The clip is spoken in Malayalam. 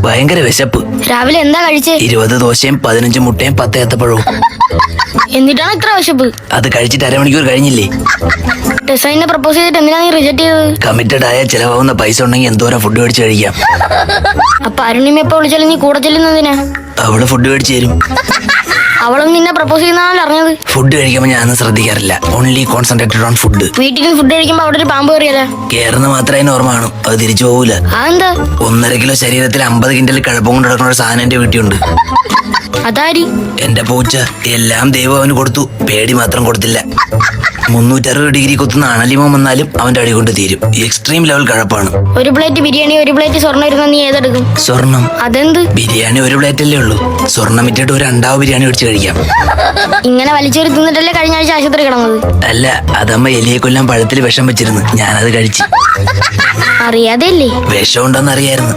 ഭയങ്കര വിശപ്പ്. രാവിലെ എന്താ കഴിച്ചേ? 20 ദോശയും 15 മുട്ടയും 10 ഏത്തപ്പഴവും. എന്നിട്ടാണ് ഇത്ര വിശപ്പ്? അത് കഴിച്ചിട്ട് അരമണിക്കൂർ കഴിഞ്ഞില്ലേ? ഡിസൈനെ പ്രപ്പോസ് ചെയ്തിട്ട് എന്തിനാ നീ റിജക്ട് ചെയ്തത്? കമ്മിറ്റഡ് ആയ ചിലവാകുന്ന പൈസ ഉണ്ടെങ്കിൽ എന്തോരം ഫുഡ് മേടിച്ച് കഴിക്കാം. അപ്പൊ അരുണിമ എപ്പോ വിളിച്ചാലും നീ കൂടെ ചെല്ലുന്നതിനാ? അവള് ഫുഡ് മേടിച്ച് തരും. അവളും നിന്നെ പ്രപ്പോസ് ചെയ്യുന്നതാണല്ലോ അറിഞ്ഞത്. ഫുഡ് കഴിക്കുമ്പോൾ ഞാനൊന്നും ശ്രദ്ധിക്കാറില്ല. Only concentrated on food. വീട്ടിൽ നിന്ന് ഫുഡ് കഴിക്കുമ്പോ അവിടെ ഒരു പാമ്പ് കയറിയല്ലേ? കേറുന്ന മാത്രമേ ഓർമ്മ കാണും, അത് തിരിച്ചു പോകൂല. അതെന്താ? 1.5 കിലോ ശരീരത്തിൽ 50 കിൻഡൽ കഴപ്പം കൊണ്ട് നടക്കുന്ന ഒരു സാധനം എന്റെ വീട്ടിലുണ്ട്. അതാരി? എന്റെ പൂച്ച. എല്ലാം ദൈവം അവന് കൊടുത്തു, പേടി മാത്രം കൊടുത്തില്ല. 360 ഡിഗ്രി കുത്തുന്ന അണലിമം വന്നാലും അവന്റെ അടി കൊണ്ട് തീരും. എക്സ്ട്രീം ലെവൽ കഴപ്പാണ്. ഒരു പ്ലേറ്റ് ബിരിയാണി 1 പ്ലേറ്റ് സ്വർണ്ണം ഇരുന്ന നീ ഏതെടുക്കും? സ്വർണം. അതെന്ത്? ബിരിയാണി 1 പ്ലേറ്റ് അല്ലേ ഉള്ളൂ. സ്വർണം വിറ്റിട്ട് ഒരു 2 ബിരിയാണി മേടിച്ച് കഴിക്കാം. ഇങ്ങനെ വലിച്ചൊരു തിന്നിട്ടല്ലേ കഴിഞ്ഞ ആഴ്ച ആശുപത്രി കിടന്നത്? അല്ല, അതമ്മ എലിയെ കൊല്ലാൻ പഴത്തിൽ വിഷം വെച്ചിരുന്നു, ഞാനത് കഴിച്ചു. അറിയാതെ അല്ലേ? വിഷം ഉണ്ടെന്ന് അറിയായിരുന്നു.